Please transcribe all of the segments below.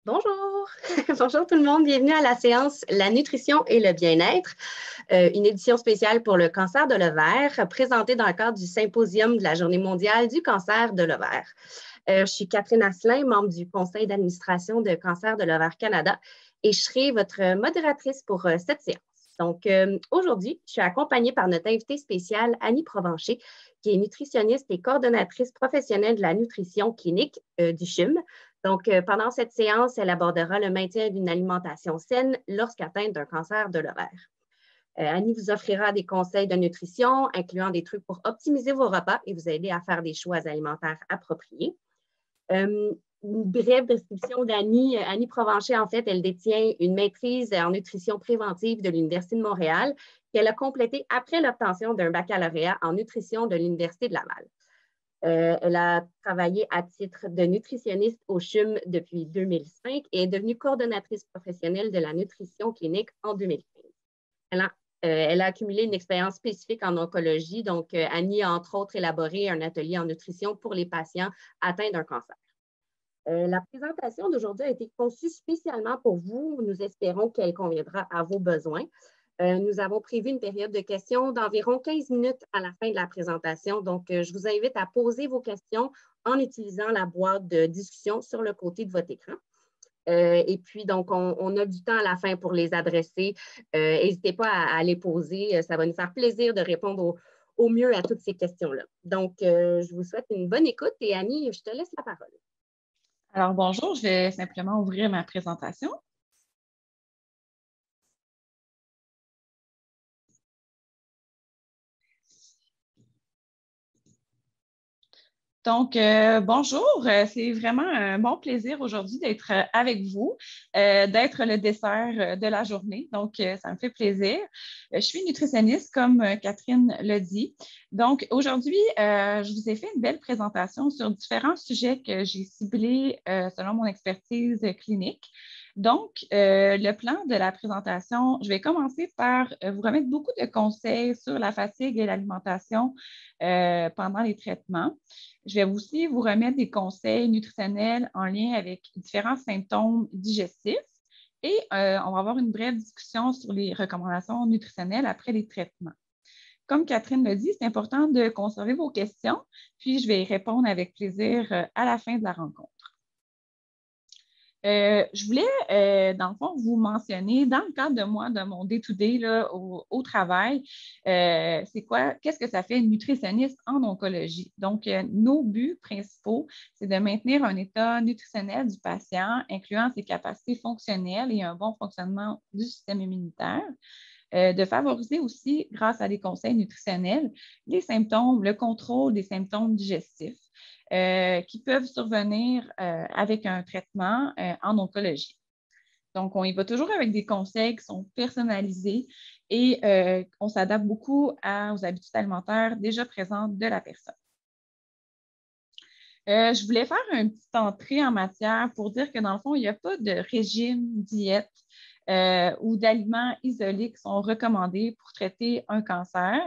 Bonjour! Bonjour tout le monde, bienvenue à la séance La nutrition et le bien-être, une édition spéciale pour le cancer de l'ovaire, présentée dans le cadre du symposium de la Journée mondiale du cancer de l'ovaire. Je suis Catherine Asselin, membre du conseil d'administration de Cancer de l'ovaire Canada, et je serai votre modératrice pour cette séance. Donc, aujourd'hui, je suis accompagnée par notre invitée spéciale, Annie Provencher, qui est nutritionniste et coordonnatrice professionnelle de la nutrition clinique du CHUM. Donc, pendant cette séance, elle abordera le maintien d'une alimentation saine lorsqu'atteinte d'un cancer de l'ovaire. Annie vous offrira des conseils de nutrition, incluant des trucs pour optimiser vos repas et vous aider à faire des choix alimentaires appropriés. Une brève description d'Annie. Annie Provencher, en fait, elle détient une maîtrise en nutrition préventive de l'Université de Montréal qu'elle a complétée après l'obtention d'un baccalauréat en nutrition de l'Université de Laval. Elle a travaillé à titre de nutritionniste au CHUM depuis 2005 et est devenue coordonnatrice professionnelle de la nutrition clinique en 2015. Elle a accumulé une expérience spécifique en oncologie. Donc, Annie a entre autres élaboré un atelier en nutrition pour les patients atteints d'un cancer. La présentation d'aujourd'hui a été conçue spécialement pour vous. Nous espérons qu'elle conviendra à vos besoins. Nous avons prévu une période de questions d'environ 15 minutes à la fin de la présentation. Donc, je vous invite à poser vos questions en utilisant la boîte de discussion sur le côté de votre écran. Et puis, donc, on a du temps à la fin pour les adresser. N'hésitez pas à les poser. Ça va nous faire plaisir de répondre au mieux à toutes ces questions-là. Donc, je vous souhaite une bonne écoute et Annie, je te laisse la parole. Alors, bonjour, je vais simplement ouvrir ma présentation. Donc, bonjour, c'est vraiment un bon plaisir aujourd'hui d'être avec vous, d'être le dessert de la journée. Donc, ça me fait plaisir. Je suis nutritionniste, comme Catherine l'a dit. Donc, aujourd'hui, je vous ai fait une belle présentation sur différents sujets que j'ai ciblés selon mon expertise clinique. Donc, le plan de la présentation, je vais commencer par vous remettre beaucoup de conseils sur la fatigue et l'alimentation pendant les traitements. Je vais aussi vous remettre des conseils nutritionnels en lien avec différents symptômes digestifs et on va avoir une brève discussion sur les recommandations nutritionnelles après les traitements. Comme Catherine l'a dit, c'est important de conserver vos questions, puis je vais y répondre avec plaisir à la fin de la rencontre. Je voulais, dans le fond, vous mentionner, dans le cadre de mon day-to-day au travail, qu'est-ce que ça fait une nutritionniste en oncologie? Donc, nos buts principaux, c'est de maintenir un état nutritionnel du patient, incluant ses capacités fonctionnelles et un bon fonctionnement du système immunitaire. De favoriser aussi, grâce à des conseils nutritionnels, les symptômes, le contrôle des symptômes digestifs. Qui peuvent survenir avec un traitement en oncologie. Donc, on y va toujours avec des conseils qui sont personnalisés et on s'adapte beaucoup aux habitudes alimentaires déjà présentes de la personne. Je voulais faire une petite entrée en matière pour dire que dans le fond, il n'y a pas de régime, diète ou d'aliments isolés qui sont recommandés pour traiter un cancer.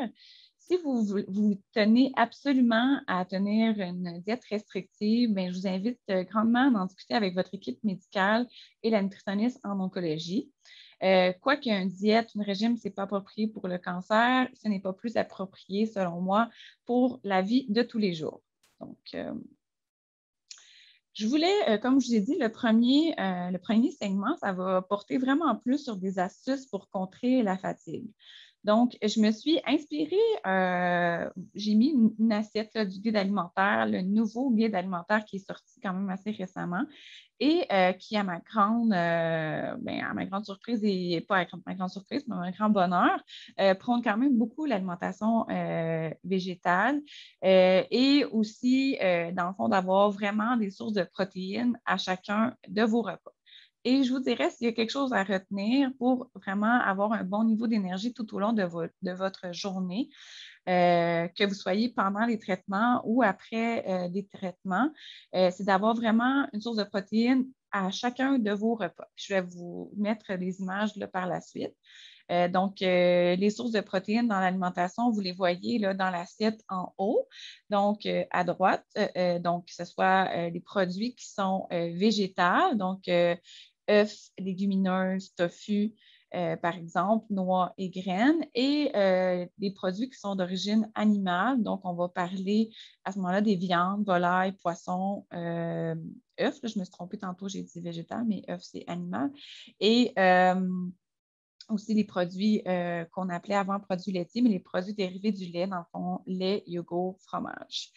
Si vous tenez absolument à tenir une diète restrictive, bien, je vous invite grandement à en discuter avec votre équipe médicale et la nutritionniste en oncologie. Quoi qu'une diète, un régime, ce n'est pas approprié pour le cancer, ce n'est pas plus approprié, selon moi, pour la vie de tous les jours. Donc, je voulais, comme je vous ai dit, le premier segment, ça va porter vraiment plus sur des astuces pour contrer la fatigue. Donc, je me suis inspirée, j'ai mis une assiette là, du guide alimentaire, le nouveau guide alimentaire qui est sorti quand même assez récemment et qui, à ma grande surprise, et pas à ma grande surprise, mais à un grand bonheur, prône quand même beaucoup l'alimentation végétale et aussi, dans le fond, d'avoir vraiment des sources de protéines à chacun de vos repas. Et je vous dirais, s'il y a quelque chose à retenir pour vraiment avoir un bon niveau d'énergie tout au long de votre journée, que vous soyez pendant les traitements ou après les traitements, c'est d'avoir vraiment une source de protéines à chacun de vos repas. Je vais vous mettre des images là, par la suite. Donc, les sources de protéines dans l'alimentation, vous les voyez là, dans l'assiette en haut, donc à droite. Donc, que ce soit les produits qui sont végétaux, donc œufs, légumineuses, tofu, par exemple, noix et graines, et des produits qui sont d'origine animale. Donc, on va parler à ce moment-là des viandes, volailles, poissons, œufs. Là, je me suis trompée tantôt, j'ai dit végétal, mais œufs, c'est animal. Et aussi les produits qu'on appelait avant produits laitiers, mais les produits dérivés du lait, dans le fond, lait, yogourt, fromage.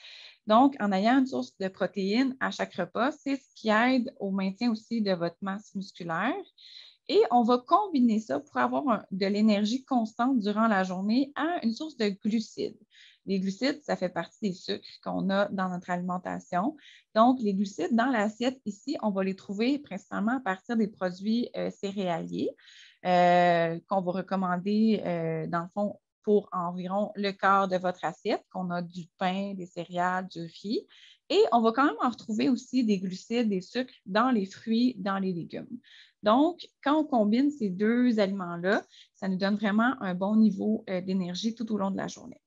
Donc, en ayant une source de protéines à chaque repas, c'est ce qui aide au maintien aussi de votre masse musculaire. Et on va combiner ça pour avoir de l'énergie constante durant la journée à une source de glucides. Les glucides, ça fait partie des sucres qu'on a dans notre alimentation. Donc, les glucides dans l'assiette ici, on va les trouver principalement à partir des produits céréaliers qu'on va recommander, dans le fond, pour environ le quart de votre assiette, qu'on a du pain, des céréales, du riz. Et on va quand même en retrouver aussi des glucides, des sucres dans les fruits, dans les légumes. Donc, quand on combine ces deux aliments-là, ça nous donne vraiment un bon niveau d'énergie tout au long de la journée.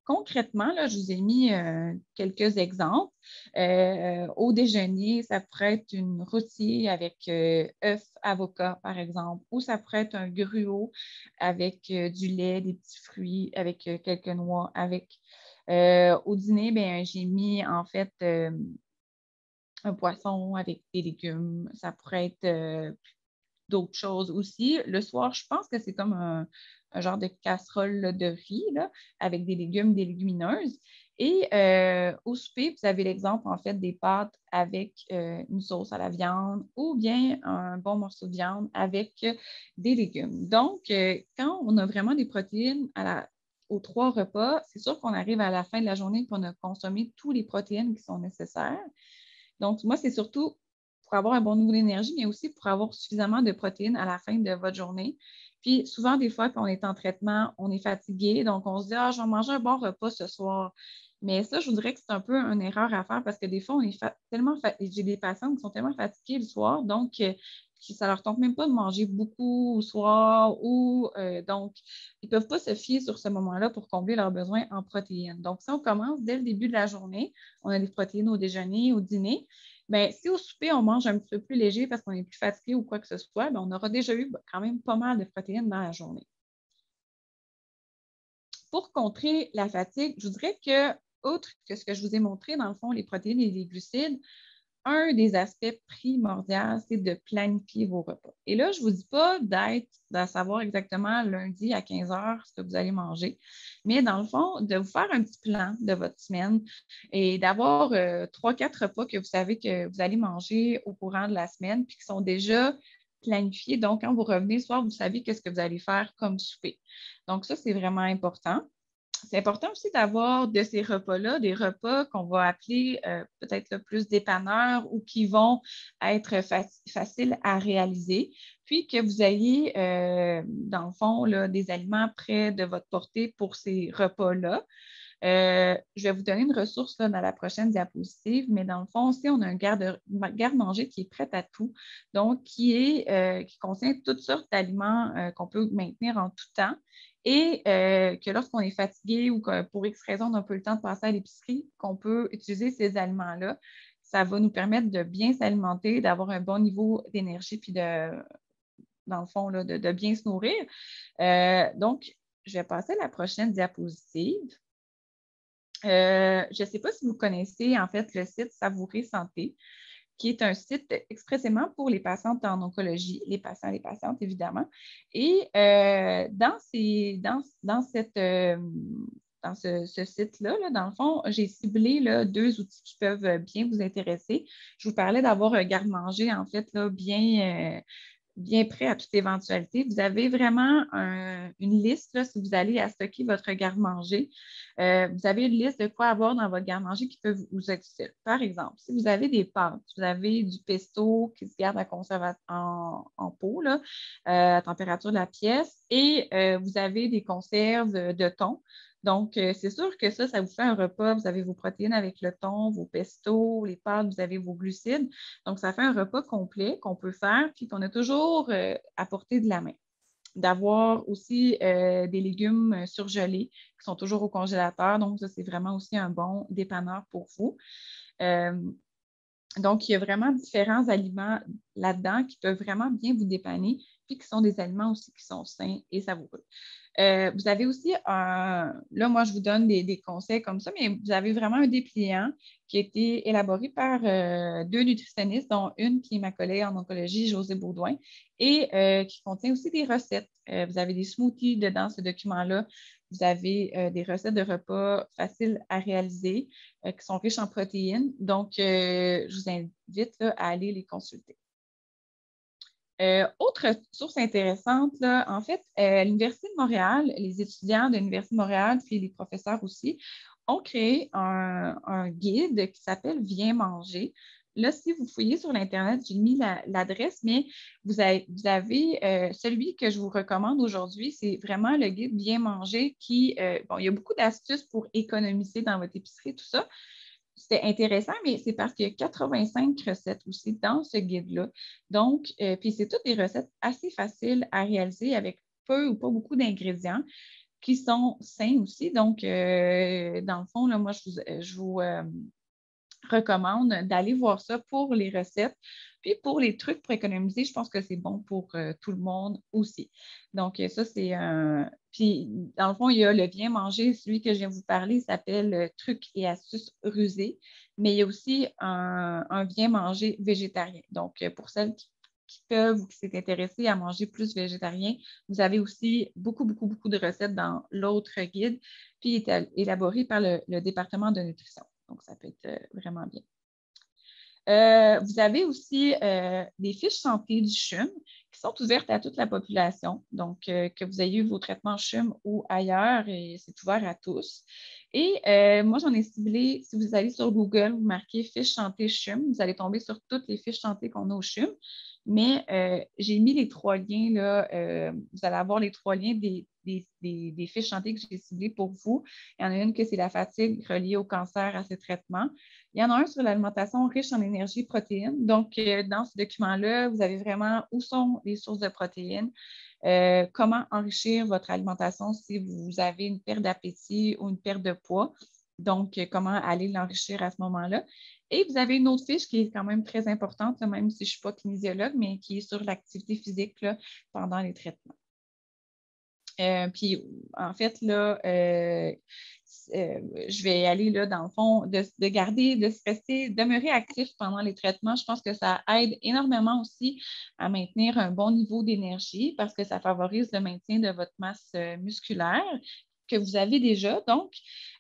Concrètement, là, je vous ai mis quelques exemples. Au déjeuner, ça pourrait être une rôtie avec œufs, avocat, par exemple, ou ça pourrait être un gruau avec du lait, des petits fruits, avec quelques noix. Au dîner, ben, j'ai mis en fait un poisson avec des légumes. Ça pourrait être d'autres choses aussi. Le soir, je pense que c'est comme un genre de casserole là, de riz là, avec des légumes, des légumineuses. Et au souper, vous avez l'exemple en fait des pâtes avec une sauce à la viande ou bien un bon morceau de viande avec des légumes. Donc, quand on a vraiment des protéines aux 3 repas, c'est sûr qu'on arrive à la fin de la journée et qu'on a consommé toutes les protéines qui sont nécessaires. Donc, moi, c'est surtout pour avoir un bon niveau d'énergie, mais aussi pour avoir suffisamment de protéines à la fin de votre journée. Puis, souvent, des fois, quand on est en traitement, on est fatigué, donc on se dit, ah, je vais manger un bon repas ce soir. Mais ça, je voudrais que c'est un peu une erreur à faire parce que des fois, on est j'ai des patients qui sont tellement fatigués le soir, donc ça ne leur tente même pas de manger beaucoup au soir ou donc, ils ne peuvent pas se fier sur ce moment-là pour combler leurs besoins en protéines. Donc, si on commence dès le début de la journée, on a des protéines au déjeuner, au dîner. Bien, si au souper, on mange un petit peu plus léger parce qu'on est plus fatigué ou quoi que ce soit, bien, on aura déjà eu quand même pas mal de protéines dans la journée. Pour contrer la fatigue, je vous dirais que, outre que ce que je vous ai montré, dans le fond, les protéines et les glucides, un des aspects primordiaux, c'est de planifier vos repas. Et là, je ne vous dis pas de savoir exactement lundi à 15 heures ce que vous allez manger, mais dans le fond, de vous faire un petit plan de votre semaine et d'avoir 3-4 repas que vous savez que vous allez manger au courant de la semaine puis qui sont déjà planifiés. Donc, quand vous revenez le soir, vous savez qu'est-ce que vous allez faire comme souper. Donc, ça, c'est vraiment important. C'est important aussi d'avoir de ces repas-là, des repas qu'on va appeler peut-être le plus dépanneurs ou qui vont être faciles à réaliser, puis que vous ayez, dans le fond, là, des aliments près de votre portée pour ces repas-là. Je vais vous donner une ressource là, dans la prochaine diapositive, mais dans le fond, aussi, on a un garde-manger qui est prêt à tout, donc qui contient toutes sortes d'aliments qu'on peut maintenir en tout temps et que lorsqu'on est fatigué ou que pour X raison, on n'a pas le temps de passer à l'épicerie, qu'on peut utiliser ces aliments-là. Ça va nous permettre de bien s'alimenter, d'avoir un bon niveau d'énergie, puis dans le fond, là, de bien se nourrir. Donc, je vais passer à la prochaine diapositive. Je ne sais pas si vous connaissez en fait le site Savourer Santé, qui est un site expressément pour les patientes en oncologie, les patients et les patientes évidemment. Et dans ce site-là, là, dans le fond, j'ai ciblé là, 2 outils qui peuvent bien vous intéresser. Je vous parlais d'avoir un garde-manger en fait là, bien prêt à toute éventualité. Vous avez vraiment une liste, là, si vous allez à stocker votre garde-manger. Vous avez une liste de quoi avoir dans votre garde-manger qui peut vous être utile. Par exemple, si vous avez des pâtes, vous avez du pesto qui se garde en pot, là, à température de la pièce, et vous avez des conserves de thon. Donc, c'est sûr que ça vous fait un repas. Vous avez vos protéines avec le thon, vos pestos, les pâtes, vous avez vos glucides. Donc, ça fait un repas complet qu'on peut faire puis qu'on a toujours à portée de la main. d'avoir aussi des légumes surgelés qui sont toujours au congélateur. Donc, ça, c'est vraiment aussi un bon dépanneur pour vous. Donc, il y a vraiment différents aliments là-dedans qui peuvent vraiment bien vous dépanner, puis qui sont des aliments aussi qui sont sains et savoureux. Vous avez aussi là, moi, je vous donne des conseils comme ça, mais vous avez vraiment un dépliant qui a été élaboré par deux nutritionnistes, dont une qui est ma collègue en oncologie, Josée Baudouin, et qui contient aussi des recettes. Vous avez des smoothies dedans ce document-là. Vous avez des recettes de repas faciles à réaliser qui sont riches en protéines. Donc, je vous invite là, à aller les consulter. Autre source intéressante, là, en fait, à l'Université de Montréal, les étudiants de l'Université de Montréal, puis les professeurs aussi, ont créé un guide qui s'appelle Viens manger. Là, si vous fouillez sur l'Internet, j'ai mis l'adresse, mais vous avez celui que je vous recommande aujourd'hui, c'est vraiment le guide Bien manger qui, bon, il y a beaucoup d'astuces pour économiser dans votre épicerie, tout ça. C'était intéressant, mais c'est parce qu'il y a 85 recettes aussi dans ce guide-là. Donc, puis c'est toutes des recettes assez faciles à réaliser avec peu ou pas beaucoup d'ingrédients qui sont sains aussi. Donc, dans le fond, là, moi, je vous recommande d'aller voir ça pour les recettes. Puis pour les trucs pour économiser, je pense que c'est bon pour tout le monde aussi. Donc, ça, c'est un. Puis, dans le fond, il y a le bien manger, celui que je viens de vous parler, il s'appelle Trucs et astuces rusées. Mais il y a aussi un bien manger végétarien. Donc, pour celles qui peuvent ou qui s'est intéressées à manger plus végétarien, vous avez aussi beaucoup, beaucoup, beaucoup de recettes dans l'autre guide. Puis, il est élaboré par le département de nutrition. Donc, ça peut être vraiment bien. Vous avez aussi des fiches santé du CHUM qui sont ouvertes à toute la population. Donc, que vous ayez eu vos traitements CHUM ou ailleurs, et c'est ouvert à tous. Et moi, j'en ai ciblé, si vous allez sur Google, vous marquez fiche santé CHUM, vous allez tomber sur toutes les fiches santé qu'on a au CHUM. Mais j'ai mis les 3 liens, là, vous allez avoir les 3 liens des fiches santé que j'ai ciblées pour vous. Il y en a une que c'est la fatigue reliée au cancer à ces traitements. Il y en a un sur l'alimentation riche en énergie et protéines. Donc, dans ce document-là, vous avez vraiment où sont les sources de protéines, comment enrichir votre alimentation si vous avez une perte d'appétit ou une perte de poids. Donc, comment aller l'enrichir à ce moment-là. Et vous avez une autre fiche qui est quand même très importante, là, même si je ne suis pas kinésiologue, mais qui est sur l'activité physique là, pendant les traitements. Puis, en fait, là, je vais aller là, dans le fond, de garder, de se rester, demeurer actif pendant les traitements. Je pense que ça aide énormément aussi à maintenir un bon niveau d'énergie parce que ça favorise le maintien de votre masse musculaire que vous avez déjà. Donc,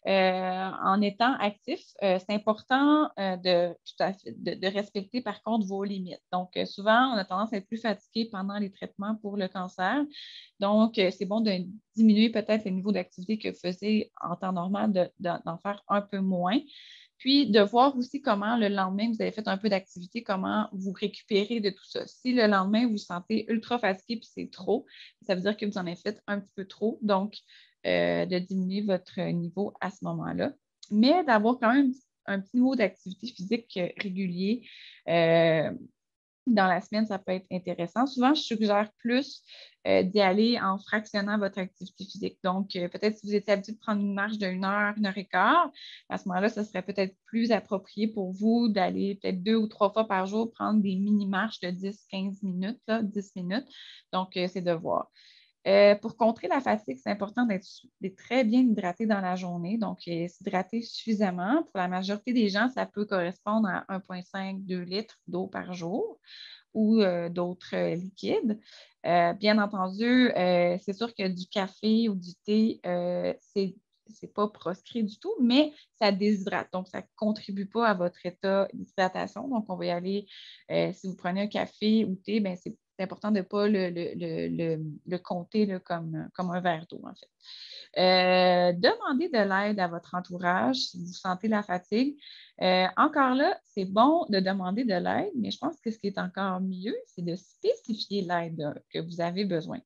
en étant actif, c'est important de respecter par contre vos limites. Donc, souvent, on a tendance à être plus fatigué pendant les traitements pour le cancer. Donc, c'est bon de diminuer peut-être le niveau d'activité que vous faisiez en temps normal, d'en faire un peu moins. Puis, de voir aussi comment le lendemain, vous avez fait un peu d'activité, comment vous récupérez de tout ça. Si le lendemain, vous vous sentez ultra fatigué puis c'est trop, ça veut dire que vous en avez fait un petit peu trop. Donc, de diminuer votre niveau à ce moment-là. Mais d'avoir quand même un petit niveau d'activité physique régulier dans la semaine, ça peut être intéressant. Souvent, je suggère plus d'y aller en fractionnant votre activité physique. Donc, peut-être si vous étiez habitué de prendre une marche de 1 heure et quart, à ce moment-là, ce serait peut-être plus approprié pour vous d'aller peut-être 2 ou 3 fois par jour prendre des mini-marches de 10-15 minutes, là, 10 minutes. Donc, c'est de voir. Pour contrer la fatigue, c'est important d'être très bien hydraté dans la journée, donc s'hydrater suffisamment. Pour la majorité des gens, ça peut correspondre à 1,5-2 litres d'eau par jour ou d'autres liquides. Bien entendu, c'est sûr que du café ou du thé, c'est pas proscrit du tout, mais ça déshydrate. Donc, ça ne contribue pas à votre état d'hydratation. Donc, on va y aller, si vous prenez un café ou thé, ben, c'est important de ne pas le compter là, comme un verre d'eau, en fait. Demandez de l'aide à votre entourage si vous sentez la fatigue. Encore là, c'est bon de demander de l'aide, mais je pense que ce qui est encore mieux, c'est de spécifier l'aide que vous avez besoin.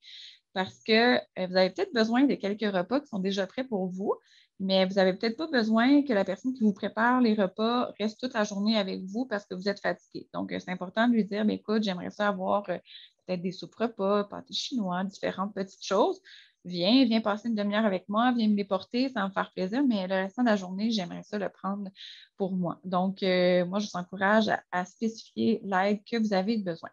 Parce que vous avez peut-être besoin de quelques repas qui sont déjà prêts pour vous, mais vous n'avez peut-être pas besoin que la personne qui vous prépare les repas reste toute la journée avec vous parce que vous êtes fatigué. Donc, c'est important de lui dire, écoute, j'aimerais ça avoir peut-être des soupes repas, pâtés chinois, différentes petites choses. Viens passer une demi-heure avec moi, viens me les porter, ça va me faire plaisir, mais le restant de la journée, j'aimerais ça le prendre pour moi. Donc, moi, je vous encourage à spécifier l'aide que vous avez besoin.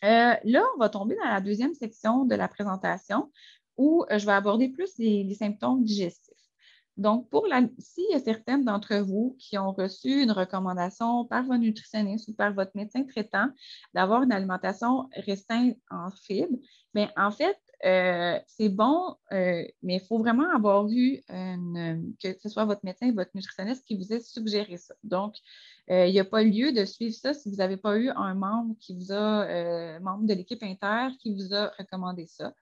Là, on va tomber dans la deuxième section de la présentation où je vais aborder plus les symptômes digestifs. Donc, s'il y a certaines d'entre vous qui ont reçu une recommandation par votre nutritionniste ou par votre médecin traitant d'avoir une alimentation restreinte en fibres, bien, en fait, c'est bon, mais il faut vraiment avoir eu que ce soit votre médecin ou votre nutritionniste qui vous ait suggéré ça. Donc, il n'y a pas lieu de suivre ça si vous n'avez pas eu un membre membre de l'équipe inter qui vous a recommandé ça.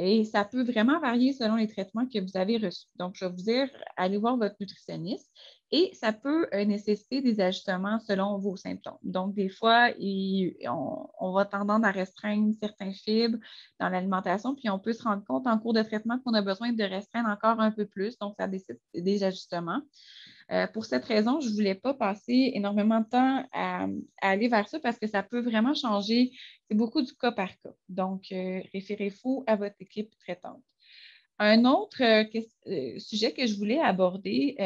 Et ça peut vraiment varier selon les traitements que vous avez reçus. Donc, je vais vous dire, allez voir votre nutritionniste et ça peut nécessiter des ajustements selon vos symptômes. Donc, des fois, on va tendance à restreindre certaines fibres dans l'alimentation, puis on peut se rendre compte en cours de traitement qu'on a besoin de restreindre encore un peu plus. Donc, ça nécessite des ajustements. Pour cette raison, je ne voulais pas passer énormément de temps à aller vers ça parce que ça peut vraiment changer. C'est beaucoup du cas par cas. Donc, référez-vous à votre équipe traitante. Un autre sujet que je voulais aborder,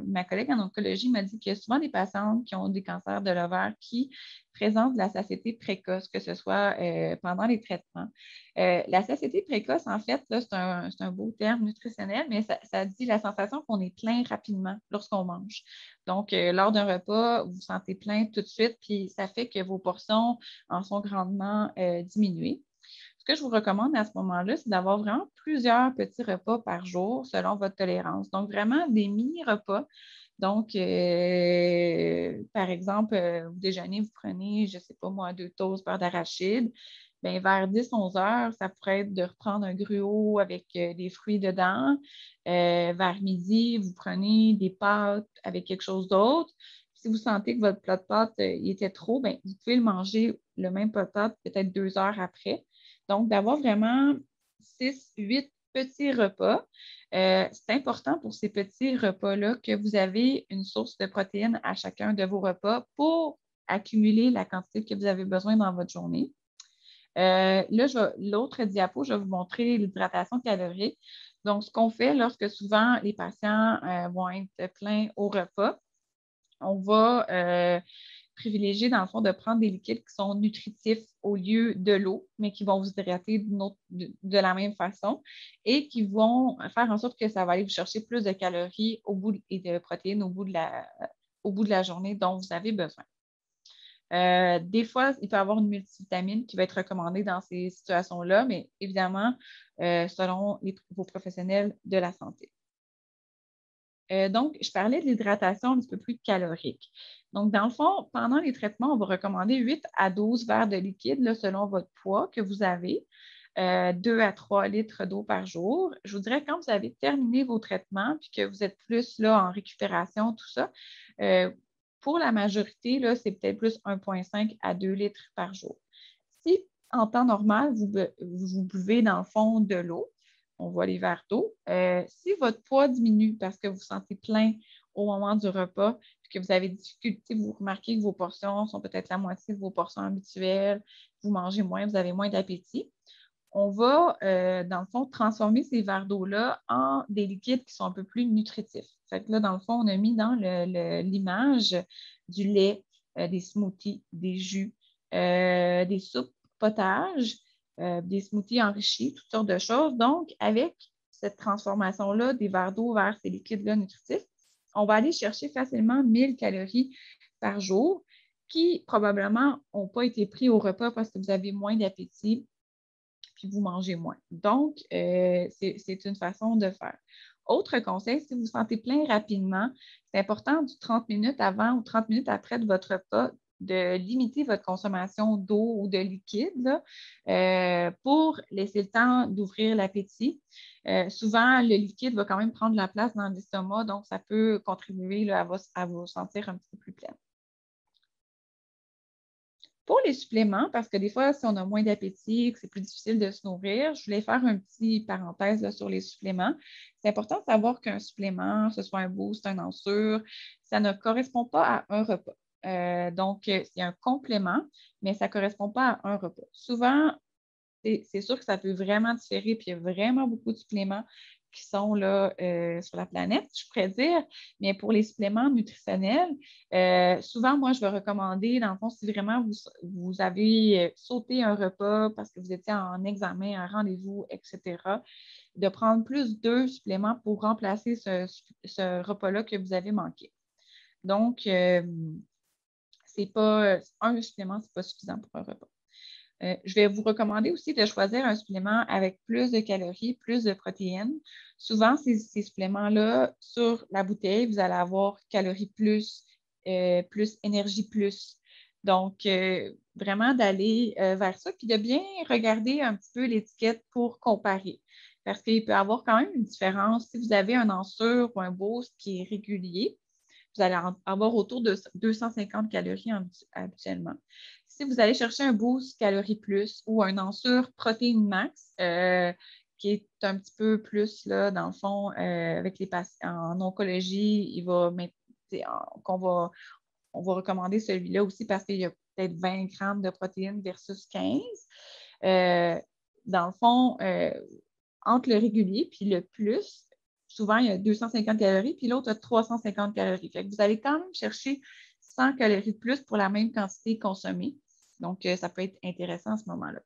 ma collègue en oncologie m'a dit qu'il y a souvent des patientes qui ont des cancers de l'ovaire qui présentent de la satiété précoce, que ce soit pendant les traitements. La satiété précoce, en fait, là, c'est un beau terme nutritionnel, mais ça dit la sensation qu'on est plein rapidement lorsqu'on mange. Donc, lors d'un repas, vous vous sentez plein tout de suite, puis ça fait que vos portions en sont grandement diminuées. Ce que je vous recommande à ce moment-là, c'est d'avoir vraiment plusieurs petits repas par jour selon votre tolérance. Donc, vraiment des mini-repas. Donc, par exemple, vous déjeunez, vous prenez, je ne sais pas moi, 2 toasts beurre d'arachide. Bien, vers 10-11 heures, ça pourrait être de reprendre un gruau avec des fruits dedans. Vers midi, vous prenez des pâtes avec quelque chose d'autre. Si vous sentez que votre plat de pâtes il était trop, bien, vous pouvez le manger, le même plat de pâtes, peut-être 2 heures après. Donc, d'avoir vraiment 6-8 petits repas. C'est important pour ces petits repas-là que vous avez une source de protéines à chacun de vos repas pour accumuler la quantité que vous avez besoin dans votre journée. Là, l'autre diapo, je vais vous montrer l'hydratation calorique. Donc, ce qu'on fait lorsque souvent les patients vont être pleins au repas, on va privilégier, dans le fond, de prendre des liquides qui sont nutritifs au lieu de l'eau, mais qui vont vous hydrater de la même façon et qui vont faire en sorte que ça va aller vous chercher plus de calories et de protéines au bout de la journée dont vous avez besoin. Des fois, il peut y avoir une multivitamine qui va être recommandée dans ces situations-là, mais évidemment, selon vos professionnels de la santé. Donc, je parlais de l'hydratation un petit peu plus calorique. Donc, dans le fond, pendant les traitements, on va recommander 8 à 12 verres de liquide là, selon votre poids que vous avez, 2 à 3 litres d'eau par jour. Je vous dirais, quand vous avez terminé vos traitements puis que vous êtes plus là, en récupération, tout ça, pour la majorité, là, c'est peut-être plus 1,5 à 2 litres par jour. Si en temps normal, vous buvez dans le fond de l'eau, on voit les verres d'eau. Si votre poids diminue parce que vous vous sentez plein au moment du repas, puis que vous avez des difficultés, vous remarquez que vos portions sont peut-être la moitié de vos portions habituelles, vous mangez moins, vous avez moins d'appétit, on va, dans le fond, transformer ces verres d'eau-là en des liquides qui sont un peu plus nutritifs. Fait que là, dans le fond, on a mis dans l'image du lait, des smoothies, des jus, des soupes potages, des smoothies enrichis, toutes sortes de choses. Donc, avec cette transformation-là des verres d'eau vers ces liquides-là nutritifs, on va aller chercher facilement 1000 calories par jour qui probablement n'ont pas été pris au repas parce que vous avez moins d'appétit puis vous mangez moins. Donc, c'est une façon de faire. Autre conseil, si vous vous sentez plein rapidement, c'est important du 30 minutes avant ou 30 minutes après de votre repas de limiter votre consommation d'eau ou de liquide là, pour laisser le temps d'ouvrir l'appétit. Souvent, le liquide va quand même prendre la place dans l'estomac, donc ça peut contribuer là, à vous sentir un petit peu plus plein. Pour les suppléments, parce que des fois, si on a moins d'appétit, que c'est plus difficile de se nourrir, je voulais faire un petit parenthèse là, sur les suppléments. C'est important de savoir qu'un supplément, que ce soit un boost, un ensure, ça ne correspond pas à un repas. Donc, c'est un complément, mais ça ne correspond pas à un repas. Souvent, c'est sûr que ça peut vraiment différer, puis il y a vraiment beaucoup de suppléments qui sont là sur la planète, je pourrais dire. Mais pour les suppléments nutritionnels, souvent, moi, je vais recommander, dans le fond, si vraiment vous avez sauté un repas parce que vous étiez en examen, un rendez-vous, etc., de prendre plus 2 suppléments pour remplacer ce repas-là que vous avez manqué. Donc, c'est pas un supplément, ce n'est pas suffisant pour un repas. Je vais vous recommander aussi de choisir un supplément avec plus de calories, plus de protéines. Souvent, ces suppléments-là, sur la bouteille, vous allez avoir calories plus, plus énergie plus. Donc, vraiment d'aller vers ça, puis de bien regarder un petit peu l'étiquette pour comparer. Parce qu'il peut y avoir quand même une différence. Si vous avez un Ensure ou un Boost qui est régulier, vous allez avoir autour de 250 calories habituellement. Si vous allez chercher un Boost Calories Plus ou un Ensure Protéine Max, qui est un petit peu plus, là, dans le fond, avec les patients en oncologie, on va recommander celui-là aussi parce qu'il y a peut-être 20 grammes de protéines versus 15. Dans le fond, entre le régulier et le plus, souvent, il y a 250 calories, puis l'autre a 350 calories. Fait que vous allez quand même chercher 100 calories de plus pour la même quantité consommée. Donc, ça peut être intéressant à ce moment-là.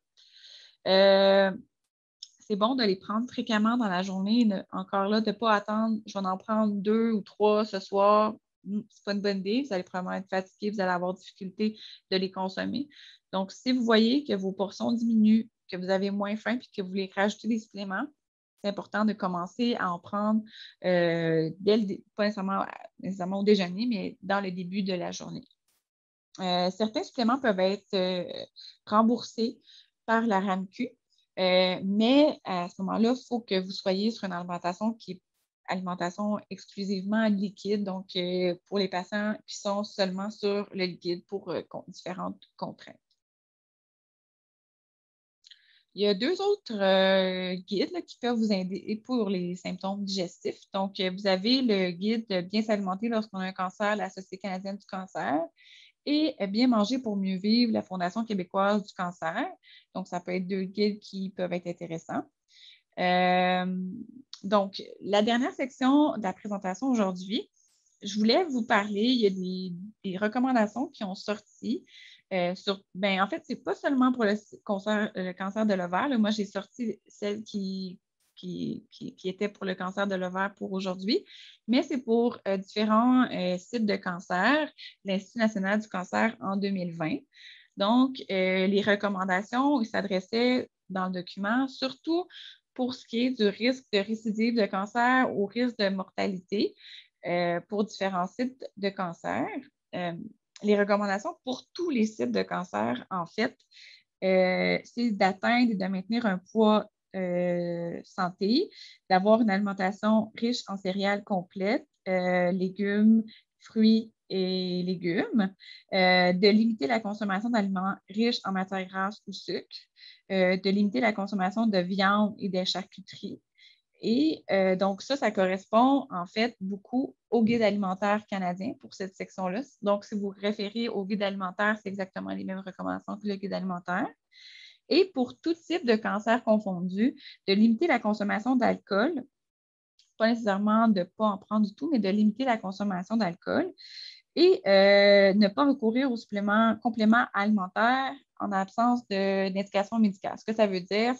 C'est bon de les prendre fréquemment dans la journée. Encore là, de ne pas attendre, je vais en prendre 2 ou 3 ce soir. Ce n'est pas une bonne idée. Vous allez probablement être fatigué, vous allez avoir difficulté de les consommer. Donc, si vous voyez que vos portions diminuent, que vous avez moins faim et que vous voulez rajouter des suppléments, c'est important de commencer à en prendre pas nécessairement au déjeuner, mais dans le début de la journée. Certains suppléments peuvent être remboursés par la RAMQ, mais à ce moment-là, il faut que vous soyez sur une alimentation qui est alimentation exclusivement liquide, donc pour les patients qui sont seulement sur le liquide pour différentes contraintes. Il y a 2 autres guides là, qui peuvent vous aider pour les symptômes digestifs. Donc, vous avez le guide Bien s'alimenter lorsqu'on a un cancer, la Société canadienne du cancer, et Bien manger pour mieux vivre, la Fondation québécoise du cancer. Donc, ça peut être 2 guides qui peuvent être intéressants. Donc, la dernière section de la présentation aujourd'hui, je voulais vous parler, il y a des recommandations qui ont sorti en fait, ce n'est pas seulement pour le cancer de l'ovaire. Moi, j'ai sorti celle qui était pour le cancer de l'ovaire pour aujourd'hui, mais c'est pour différents sites de cancer, l'Institut national du cancer en 2020. Donc, les recommandations, ils s'adressaient dans le document, surtout pour ce qui est du risque de récidive de cancer ou risque de mortalité pour différents sites de cancer. Les recommandations pour tous les sites de cancer, en fait, c'est d'atteindre et de maintenir un poids santé, d'avoir une alimentation riche en céréales complètes, légumes, fruits et légumes, de limiter la consommation d'aliments riches en matières grasses ou sucre, de limiter la consommation de viande et des charcuteries. Et donc, ça correspond en fait beaucoup au guide alimentaire canadien pour cette section-là. Donc, si vous référez au guide alimentaire, c'est exactement les mêmes recommandations que le guide alimentaire. Et pour tout type de cancer confondu, de limiter la consommation d'alcool, pas nécessairement de ne pas en prendre du tout, mais de limiter la consommation d'alcool et ne pas recourir aux compléments alimentaires en absence d'indication médicale. Ce que ça veut dire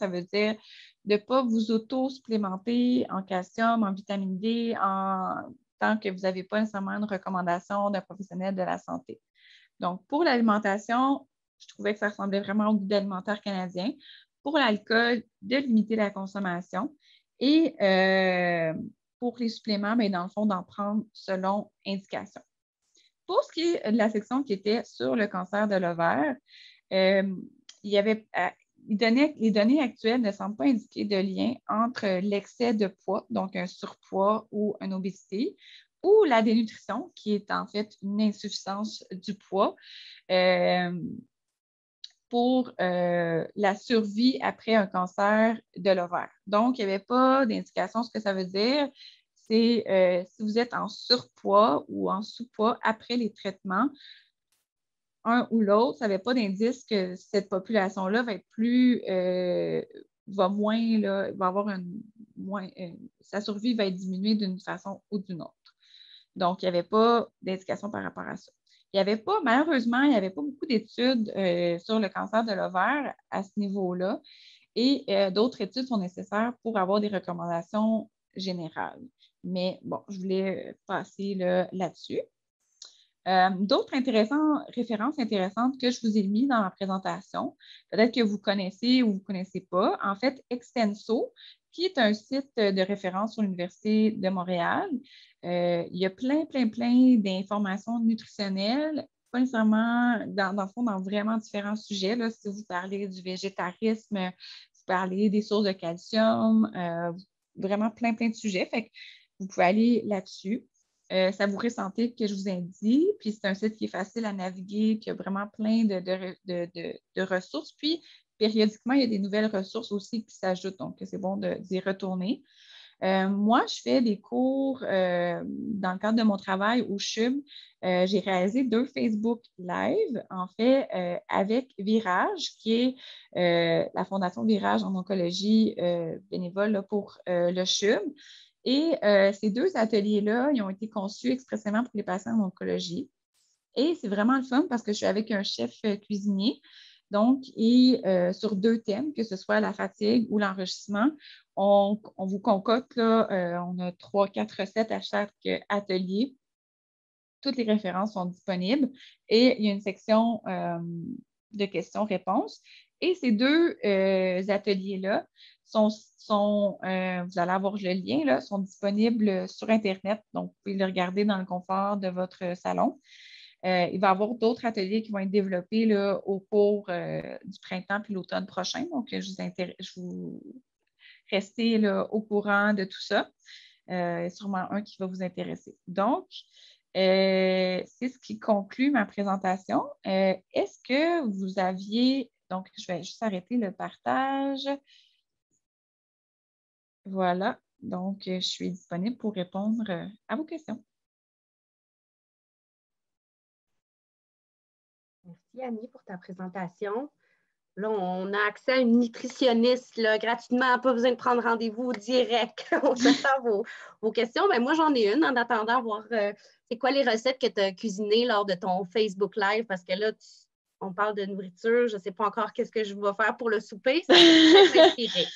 de ne pas vous auto-supplémenter en calcium, en vitamine D, tant que vous n'avez pas nécessairement une recommandation d'un professionnel de la santé. Donc, pour l'alimentation, je trouvais que ça ressemblait vraiment au guide alimentaire canadien. Pour l'alcool, de limiter la consommation. Et pour les suppléments, bien, dans le fond, d'en prendre selon indication. Pour ce qui est de la section qui était sur le cancer de l'ovaire, les données actuelles ne semblent pas indiquer de lien entre l'excès de poids, donc un surpoids ou une obésité, ou la dénutrition, qui est en fait une insuffisance du poids pour la survie après un cancer de l'ovaire. Donc, il n'y avait pas d'indication. Ce que ça veut dire, c'est si vous êtes en surpoids ou en sous-poids après les traitements, un ou l'autre, ça n'avait pas d'indice que cette population-là va être plus, va moins, là, va avoir sa survie va être diminuée d'une façon ou d'une autre. Donc, il n'y avait pas d'indication par rapport à ça. Malheureusement, il n'y avait pas beaucoup d'études sur le cancer de l'ovaire à ce niveau-là et d'autres études sont nécessaires pour avoir des recommandations générales. Mais bon, je voulais passer là-dessus. D'autres références intéressantes que je vous ai mis dans ma présentation, peut-être que vous connaissez ou vous ne connaissez pas. En fait, Extenso, qui est un site de référence sur l'Université de Montréal, il y a plein d'informations nutritionnelles, pas nécessairement, dans le fond, dans vraiment différents sujets. Là, si vous parlez du végétarisme, vous parlez des sources de calcium, vraiment plein de sujets. Fait que vous pouvez aller là-dessus. Savourer Santé que je vous ai dit. Puis c'est un site qui est facile à naviguer, qui a vraiment plein de ressources. Puis périodiquement, il y a des nouvelles ressources aussi qui s'ajoutent. Donc, c'est bon d'y retourner. Moi, je fais des cours dans le cadre de mon travail au CHUB. J'ai réalisé 2 Facebook Live, en fait, avec Virage, qui est la Fondation Virage en oncologie bénévole là, pour le CHUB. Et ces 2 ateliers-là, ils ont été conçus expressément pour les patients en oncologie. Et c'est vraiment le fun parce que je suis avec un chef cuisinier. Donc, sur 2 thèmes, que ce soit la fatigue ou l'enrichissement, on vous concocte, là, on a 3-4 recettes à chaque atelier. Toutes les références sont disponibles et il y a une section de questions-réponses. Et ces 2 ateliers-là vous allez avoir le lien, là, sont disponibles sur Internet. Donc, vous pouvez le regarder dans le confort de votre salon. Il va y avoir d'autres ateliers qui vont être développés là, au cours du printemps puis l'automne prochain. Donc, je vous restez là, au courant de tout ça. Sûrement un qui va vous intéresser. Donc, c'est ce qui conclut ma présentation. Est-ce que vous aviez... Donc, je vais juste arrêter le partage. Voilà. Donc, je suis disponible pour répondre à vos questions. Merci, Annie, pour ta présentation. Là, on a accès à une nutritionniste là, gratuitement, pas besoin de prendre rendez-vous direct. On s'attend vos questions. Mais moi, j'en ai une en attendant voir c'est quoi les recettes que tu as cuisinées lors de ton Facebook Live, parce que là, on parle de nourriture, je ne sais pas encore qu'est-ce que je vais faire pour le souper. Ça peut m'inspirer.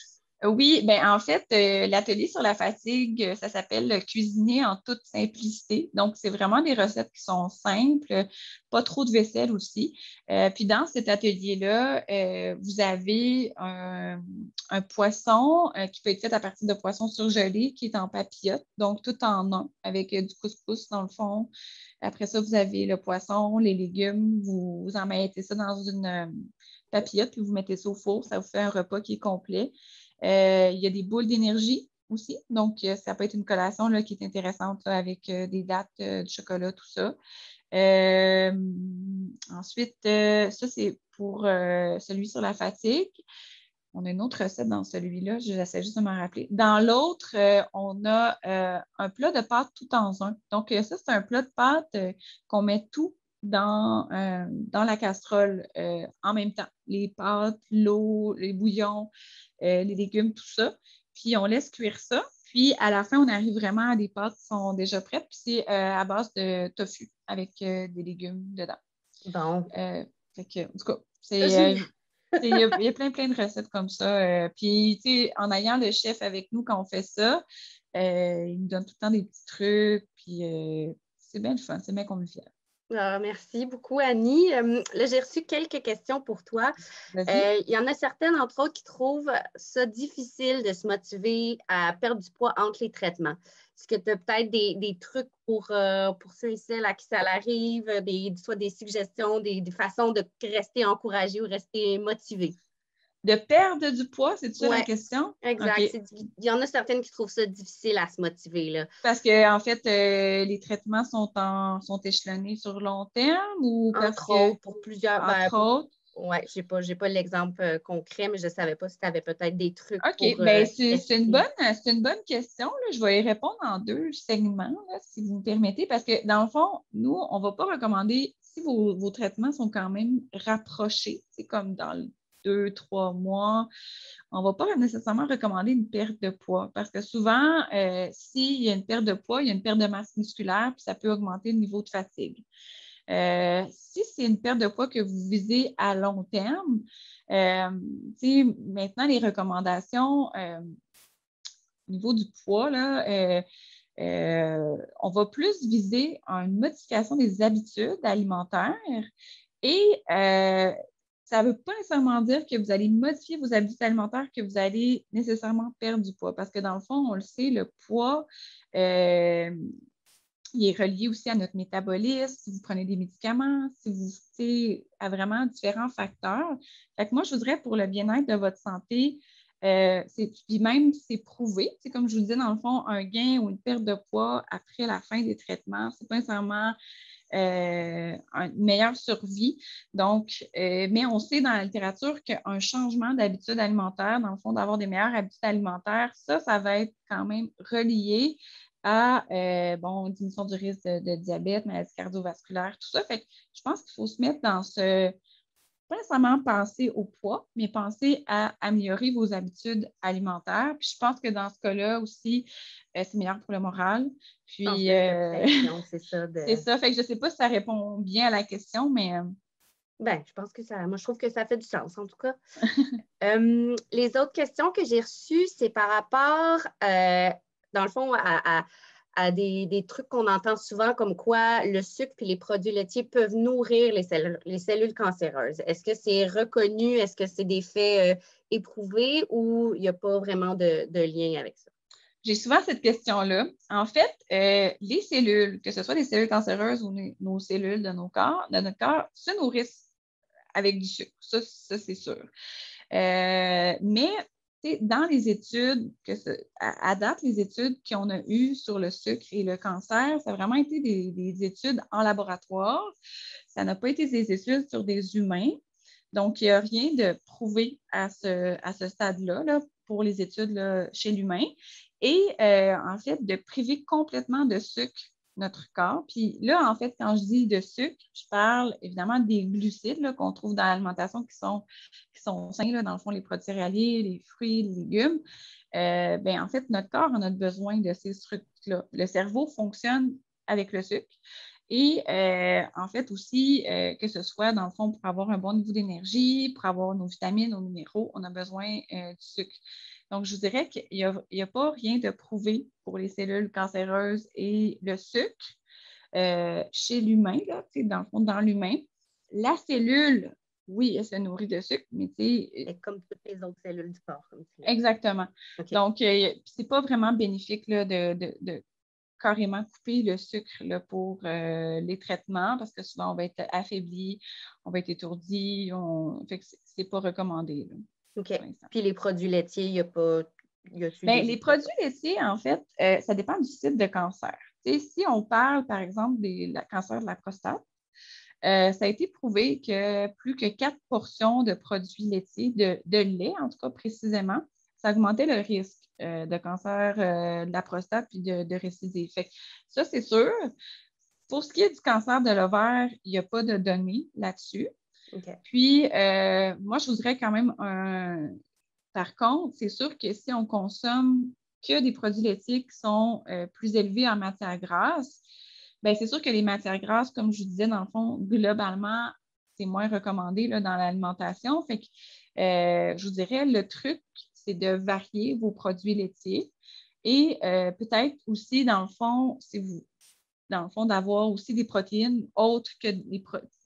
Oui, bien en fait, l'atelier sur la fatigue, ça s'appelle Cuisiner en toute simplicité. Donc, c'est vraiment des recettes qui sont simples, pas trop de vaisselle aussi. Puis dans cet atelier-là, vous avez un poisson qui peut être fait à partir de poisson surgelé qui est en papillote, donc tout en un, avec du couscous dans le fond. Après ça, vous avez le poisson, les légumes, vous en mettez ça dans une papillote, puis vous mettez ça au four, ça vous fait un repas qui est complet. Il y a des boules d'énergie aussi. Donc, ça peut être une collation là, qui est intéressante là, avec des dattes, du chocolat, tout ça. Ensuite, ça, c'est pour celui sur la fatigue. On a une autre recette dans celui-là. J'essaie juste de m'en rappeler. Dans l'autre, on a un plat de pâtes tout en un. Donc, ça, c'est un plat de pâtes qu'on met tout dans la casserole en même temps. Les pâtes, l'eau, les bouillons, les légumes, tout ça. Puis, on laisse cuire ça. Puis, à la fin, on arrive vraiment à des pâtes qui sont déjà prêtes. Puis, c'est à base de tofu avec des légumes dedans. Bon. En tout cas, c'est... Il y a plein de recettes comme ça. Puis, tu sais, en ayant le chef avec nous quand on fait ça, il nous donne tout le temps des petits trucs. Puis, c'est bien le fun, c'est bien convivial. Merci beaucoup, Annie. Là, j'ai reçu quelques questions pour toi. Il y en a certaines, entre autres, qui trouvent ça difficile de se motiver à perdre du poids entre les traitements. Est-ce que tu as peut-être des trucs pour ceux et celles à qui ça arrive, soit des suggestions, des façons de rester encouragé ou rester motivé? De perdre du poids, c'est ça la question? Exact. Okay. Il y en a certaines qui trouvent ça difficile à se motiver. Là. Parce que en fait, les traitements sont échelonnés sur long terme ou entre autres, pour plusieurs. Entre autres. Oui, je n'ai pas l'exemple concret, mais je ne savais pas si tu avais peut-être des trucs OK, bien, c'est une bonne question. Là. Je vais y répondre en 2 segments, là, si vous me permettez, parce que dans le fond, nous, on ne va pas recommander si vos traitements sont quand même rapprochés, c'est comme dans 2-3 mois, on ne va pas nécessairement recommander une perte de poids parce que souvent, s'il y a une perte de poids, il y a une perte de masse musculaire, puis ça peut augmenter le niveau de fatigue. Si c'est une perte de poids que vous visez à long terme, maintenant, les recommandations au niveau du poids, là, on va plus viser une modification des habitudes alimentaires et ça ne veut pas nécessairement dire que vous allez modifier vos habitudes alimentaires, que vous allez nécessairement perdre du poids. Parce que dans le fond, on le sait, le poids, il est relié aussi à notre métabolisme, si vous prenez des médicaments, à vraiment différents facteurs. Fait que moi, je voudrais pour le bien-être de votre santé, puis même, c'est prouvé. C'est comme je vous disais, dans le fond, un gain ou une perte de poids après la fin des traitements, c'est pas nécessairement une meilleure survie. Donc, mais on sait dans la littérature qu'un changement d'habitude alimentaire, dans le fond, d'avoir des meilleures habitudes alimentaires, ça va être quand même relié à diminution du risque de diabète, maladie cardiovasculaire, tout ça. Fait que je pense qu'il faut se mettre dans pas nécessairement penser au poids, mais penser à améliorer vos habitudes alimentaires. Puis je pense que dans ce cas-là aussi, c'est meilleur pour le moral. Puis c'est ça. C'est ça. Fait que je ne sais pas si ça répond bien à la question, mais je pense que moi, je trouve que ça fait du sens, en tout cas. Les autres questions que j'ai reçues, c'est par rapport, dans le fond, à des trucs qu'on entend souvent, comme quoi le sucre et les produits laitiers peuvent nourrir les cellules cancéreuses. Est-ce que c'est reconnu? Est-ce que c'est des faits éprouvés ou il n'y a pas vraiment de lien avec ça? J'ai souvent cette question-là. En fait, les cellules, que ce soit des cellules cancéreuses ou nos cellules de notre corps, se nourrissent avec du sucre. Ça c'est sûr. Mais dans les études, à date, les études qu'on a eues sur le sucre et le cancer, ça a vraiment été des études en laboratoire. Ça n'a pas été des études sur des humains. Donc, il n'y a rien de prouvé à ce stade-là là, pour les études là, chez l'humain. Et en fait, de priver complètement de sucre notre corps. Puis là, en fait, quand je dis de sucre, je parle évidemment des glucides là, qu'on trouve dans l'alimentation qui sont sains, là, dans le fond, les produits céréaliers, les fruits, les légumes. En fait, notre corps en a besoin de ces sucres-là. Le cerveau fonctionne avec le sucre. Et en fait aussi, que ce soit dans le fond pour avoir un bon niveau d'énergie, pour avoir nos vitamines, nos minéraux, on a besoin du sucre. Donc, je vous dirais qu'il n'y a pas rien de prouvé pour les cellules cancéreuses et le sucre chez l'humain, là, dans le fond, dans l'humain. La cellule, oui, elle se nourrit de sucre, mais c'est comme toutes les autres cellules du corps. Comme tu exactement. Okay. Donc, c'est pas vraiment bénéfique là, de carrément couper le sucre là, pour les traitements parce que souvent, on va être affaibli, on va être étourdi. Fait que c'est pas recommandé. Là, OK. Puis les produits laitiers, il n'y a pas... les produits laitiers, en fait, ça dépend du type de cancer. Si on parle, par exemple, du cancer de la prostate, ça a été prouvé que plus que 4 portions de produits laitiers, de lait, en tout cas précisément, ça augmentait le risque de cancer de la prostate puis de récidive. Fait que ça, c'est sûr. Pour ce qui est du cancer de l'ovaire, il n'y a pas de données là-dessus. Okay. Puis, moi, je voudrais quand même Par contre, c'est sûr que si on consomme que des produits laitiers qui sont plus élevés en matière grasse, bien, c'est sûr que les matières grasses, comme je vous disais, dans le fond, globalement, c'est moins recommandé là, dans l'alimentation. Fait que je vous dirais, le truc, c'est de varier vos produits laitiers et peut-être aussi, dans le fond, d'avoir aussi des protéines autres que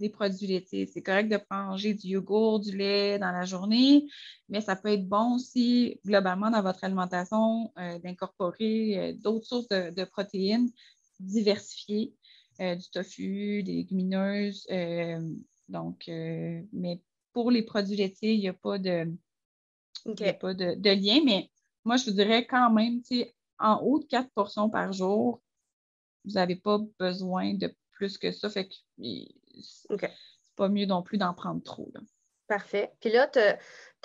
les produits laitiers. C'est correct de manger du yogourt, du lait dans la journée, mais ça peut être bon aussi, globalement, dans votre alimentation, d'incorporer d'autres sources de protéines diversifiées, du tofu, des légumineuses. Mais pour les produits laitiers, il n'y a pas de lien, mais moi, je vous dirais quand même, en haut de 4 portions par jour, vous n'avez pas besoin de plus que ça. Fait que c'est pas mieux non plus d'en prendre trop. Là. Parfait. Puis là, tu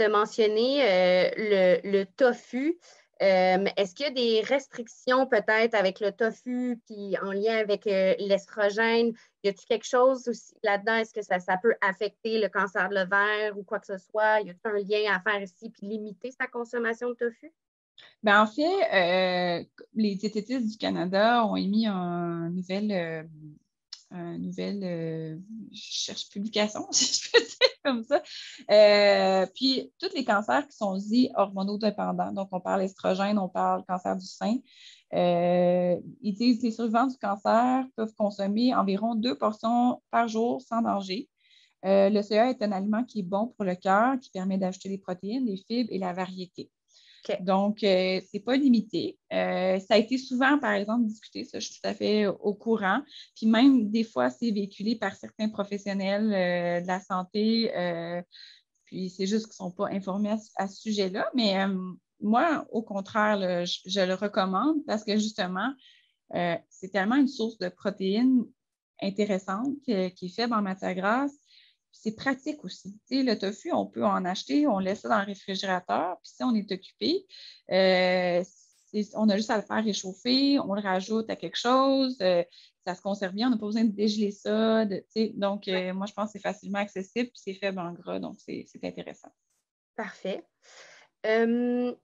as mentionné le tofu. Est-ce qu'il y a des restrictions peut-être avec le tofu, puis en lien avec l'estrogène? Y a-t-il quelque chose aussi là-dedans? Est-ce que ça peut affecter le cancer de l'ovaire ou quoi que ce soit? Y a-t-il un lien à faire ici, puis limiter sa consommation de tofu? Ben, en fait, les diététistes du Canada ont émis une nouvelle je cherche publication, si je peux dire comme ça. Puis, tous les cancers qui sont dits hormonodépendants, donc on parle estrogène, on parle cancer du sein, ils disent que les survivants du cancer peuvent consommer environ 2 portions par jour sans danger. Le soya est un aliment qui est bon pour le cœur, qui permet d'ajouter des protéines, des fibres et la variété. OK. Donc, ce n'est pas limité. Ça a été souvent, par exemple, discuté, ça, je suis tout à fait au courant. Puis même, des fois, c'est véhiculé par certains professionnels de la santé. Puis c'est juste qu'ils ne sont pas informés à ce sujet-là. Mais moi, au contraire, là, je le recommande parce que justement, c'est tellement une source de protéines intéressante qui est faible en matière grasse. C'est pratique aussi. Tu sais, le tofu, on peut en acheter, on laisse ça dans le réfrigérateur, puis si on est occupé, on a juste à le faire réchauffer, on le rajoute à quelque chose, ça se conserve bien, on n'a pas besoin de dégeler ça. Donc, moi, je pense que c'est facilement accessible, puis c'est faible en gras, donc c'est intéressant. Parfait. Est-ce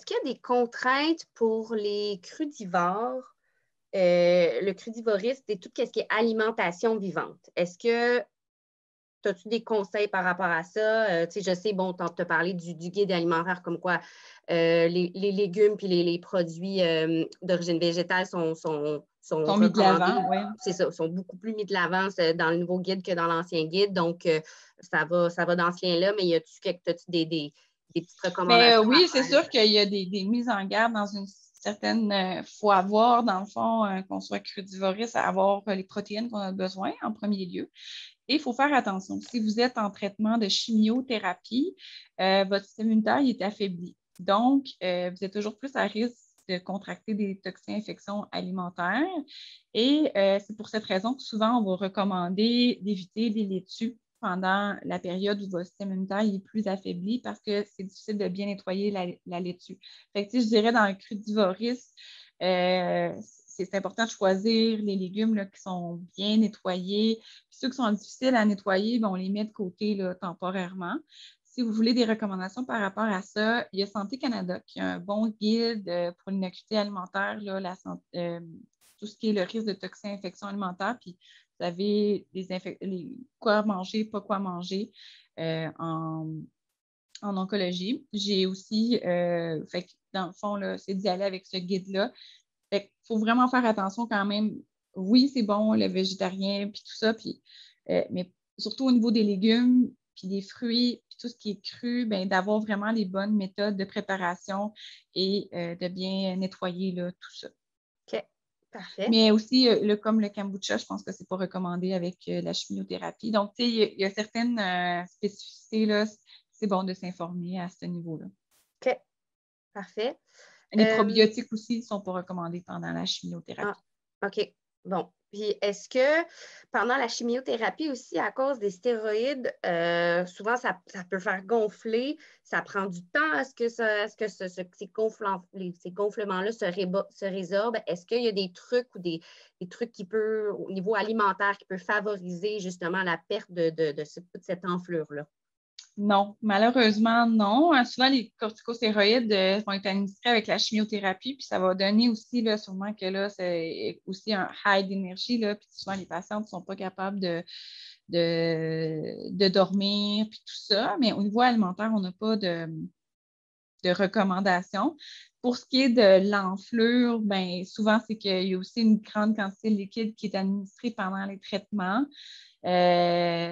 qu'il y a des contraintes pour les crudivores, le crudivorisme et tout ce qui est alimentation vivante? Est-ce que as-tu des conseils par rapport à ça? Je sais, bon, tu as parlé du guide alimentaire comme quoi les légumes puis les produits d'origine végétale sont Sont mis de recommandés. l'avant, oui. C'est ça, sont beaucoup plus mis de l'avant dans le nouveau guide que dans l'ancien guide. Donc, ça va dans ce lien-là, mais as-tu des petites Mais recommandations oui, à c'est faire? sûr qu'il y a des mises en garde dans une certaine. Faut avoir, dans le fond, qu'on soit crudivoriste, à avoir les protéines qu'on a besoin en premier lieu. Et il faut faire attention. Si vous êtes en traitement de chimiothérapie, votre système immunitaire est affaibli. Donc, vous êtes toujours plus à risque de contracter des toxines-infections alimentaires. Et c'est pour cette raison que souvent, on va recommander d'éviter les laitues pendant la période où votre système immunitaire est plus affaibli parce que c'est difficile de bien nettoyer la laitue. Fait que, je dirais dans le crudivorisme, c'est important de choisir les légumes là, qui sont bien nettoyés. Puis ceux qui sont difficiles à nettoyer, on les met de côté là, temporairement. Si vous voulez des recommandations par rapport à ça, il y a Santé Canada qui a un bon guide pour l'innocuité alimentaire, là, tout ce qui est le risque de toxines-infections alimentaires. Puis vous avez quoi manger, pas quoi manger en oncologie. J'ai aussi, dans le fond, là, c'est d'y aller avec ce guide-là. Il faut vraiment faire attention quand même. Oui, c'est bon, le végétarien, puis tout ça, mais surtout au niveau des légumes, puis des fruits, puis tout ce qui est cru, d'avoir vraiment les bonnes méthodes de préparation et de bien nettoyer là, tout ça. OK, parfait. Mais aussi, comme le kombucha, je pense que ce n'est pas recommandé avec la chimiothérapie. Donc, tu sais, il y a certaines spécificités, là, c'est bon de s'informer à ce niveau-là. OK, parfait. Les probiotiques aussi ne sont pas recommandés pendant la chimiothérapie. OK. Bon. Puis, est-ce que pendant la chimiothérapie aussi, à cause des stéroïdes, souvent, ça peut faire gonfler. Ça prend du temps à ce que ces gonflements-là se résorbent? Est-ce qu'il y a des trucs ou des trucs qui peuvent, au niveau alimentaire, qui peuvent favoriser justement la perte de toute cette enflure-là? Non, malheureusement, non. Souvent, les corticostéroïdes vont être administrés avec la chimiothérapie, puis ça va donner aussi, là, sûrement que là, c'est aussi un high d'énergie, là, puis souvent, les patients ne sont pas capables de dormir, puis tout ça. Mais au niveau alimentaire, on n'a pas de recommandations. Pour ce qui est de l'enflure, souvent, c'est qu'il y a aussi une grande quantité de liquide qui est administrée pendant les traitements.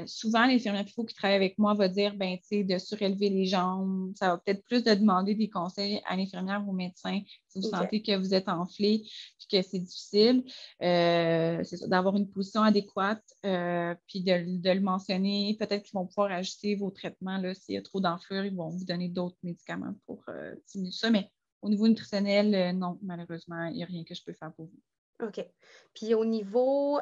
Souvent, l'infirmière PIFO qui travaille avec moi va dire de surélever les jambes. Ça va peut-être plus de demander des conseils à l'infirmière ou au médecin si vous sentez que vous êtes enflé et que c'est difficile. C'est ça, d'avoir une position adéquate puis de le mentionner. Peut-être qu'ils vont pouvoir ajuster vos traitements. S'il y a trop d'enflure, ils vont vous donner d'autres médicaments pour diminuer ça. Mais au niveau nutritionnel, non, malheureusement, il n'y a rien que je peux faire pour vous. OK. Puis au niveau,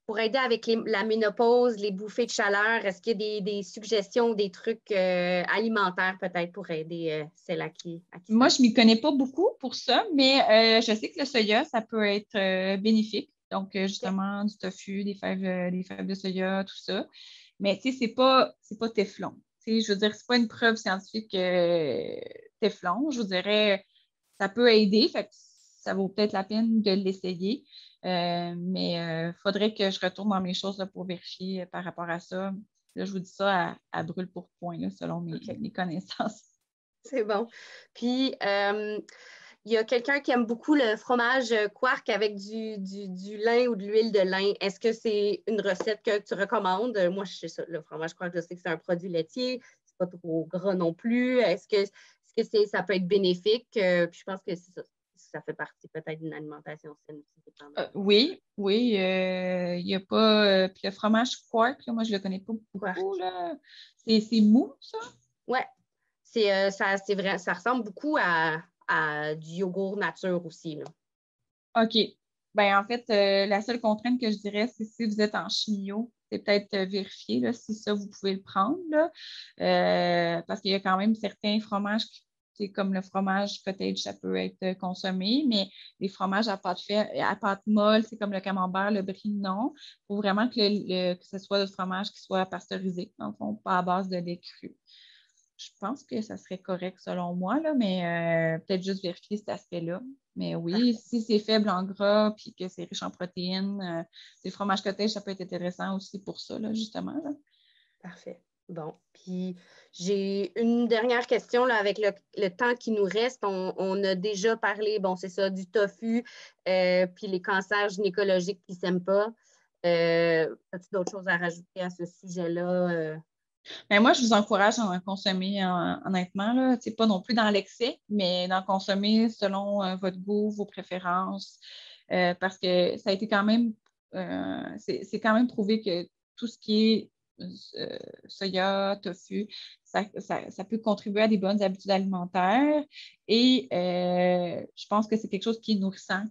pour aider avec la ménopause, les bouffées de chaleur, est-ce qu'il y a des suggestions, des trucs alimentaires peut-être pour aider celles à qui Moi, ça... je ne m'y connais pas beaucoup pour ça, mais je sais que le soya, ça peut être bénéfique. Donc, justement, du tofu, des fèves de soya, tout ça. Mais tu sais, c'est pas Teflon. Tu sais, je veux dire, c'est pas une preuve scientifique Teflon. Je vous dirais, ça peut aider, fait que ça vaut peut-être la peine de l'essayer. Mais il faudrait que je retourne dans mes choses là, pour vérifier par rapport à ça. Là, je vous dis ça à brûle pour point, là, selon OK, mes connaissances. c'est bon. Puis, il y a quelqu'un qui aime beaucoup le fromage quark avec du lin ou de l'huile de lin. Est-ce que c'est une recette que tu recommandes? Moi, je sais ça, le fromage quark, je sais que c'est un produit laitier. C'est pas trop gras non plus. Est-ce que ça peut être bénéfique? Puis je pense que c'est ça. Ça fait partie peut-être d'une alimentation saine aussi, dépendamment. Oui, oui. Il y a pas. Puis le fromage quark, là, moi, je ne le connais pas Quark. beaucoup, là. C'est mou, ça? Ouais. C'est vrai, ça ressemble beaucoup à du yogourt nature aussi, là. OK. Ben, en fait, la seule contrainte que je dirais, c'est si vous êtes en chimio, c'est peut-être vérifier là, si ça, vous pouvez le prendre, là. Parce qu'il y a quand même certains fromages qui, c'est comme le fromage cottage, ça peut être consommé, mais les fromages à pâte molle, c'est comme le camembert, le brie, non. Il faut vraiment que ce soit le fromage qui soit pasteurisé, dans le fond, pas à base de lait cru. Je pense que ça serait correct selon moi, là, mais peut-être juste vérifier cet aspect-là. Mais oui, Parfait. si c'est faible en gras puis que c'est riche en protéines, le fromage cottage, ça peut être intéressant aussi pour ça, là, justement. Là. Parfait. Bon, puis j'ai une dernière question là, avec le temps qui nous reste. On a déjà parlé, bon, c'est ça, du tofu, puis les cancers gynécologiques qui ne s'aiment pas. As-tu d'autres choses à rajouter à ce sujet-là? Mais moi, je vous encourage à en consommer honnêtement. Là. C'est pas non plus dans l'excès, mais d'en consommer selon votre goût, vos préférences. Parce que ça a été quand même, c'est quand même prouvé que tout ce qui est soya, tofu, ça peut contribuer à des bonnes habitudes alimentaires. Et je pense que c'est quelque chose qui est nourrissant,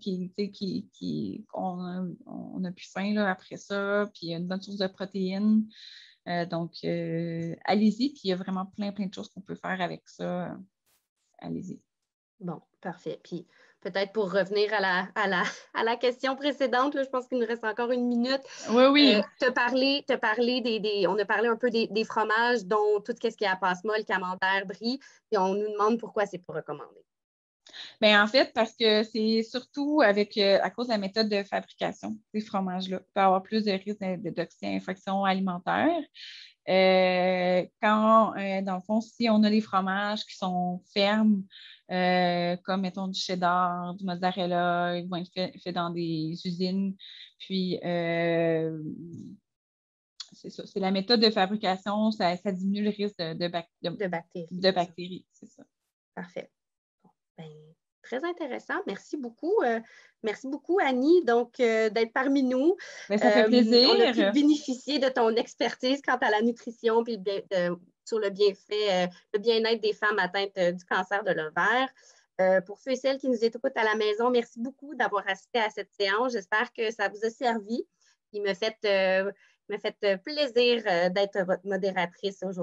on a plus faim là, après ça, puis il y a une bonne source de protéines. Donc, allez-y, puis il y a vraiment plein de choses qu'on peut faire avec ça. Allez-y. Bon, parfait. Puis peut-être pour revenir à la question précédente, là, je pense qu'il nous reste encore une minute. Oui, oui. On a parlé un peu des fromages, dont tout ce qui est à passe-molle, camembert, brie, et on nous demande pourquoi c'est pas recommandé. Bien, en fait, parce que c'est surtout à cause de la méthode de fabrication des fromages-là. Il peut y avoir plus de risques d'infection alimentaire. Dans le fond, si on a des fromages qui sont fermes, comme mettons du cheddar, du mozzarella, ils vont être faits dans des usines. Puis, c'est ça, c'est la méthode de fabrication, ça diminue le risque De bactéries. de bactéries, c'est ça. Parfait. Bon, ben, très intéressant. Merci beaucoup, Annie, donc d'être parmi nous. Bien, ça fait On a pu plaisir. bénéficier de ton expertise quant à la nutrition puis sur le bienfait, le bien-être des femmes atteintes du cancer de l'ovaire. Pour ceux et celles qui nous écoutent à la maison, merci beaucoup d'avoir assisté à cette séance. J'espère que ça vous a servi. Il me fait plaisir d'être votre modératrice aujourd'hui.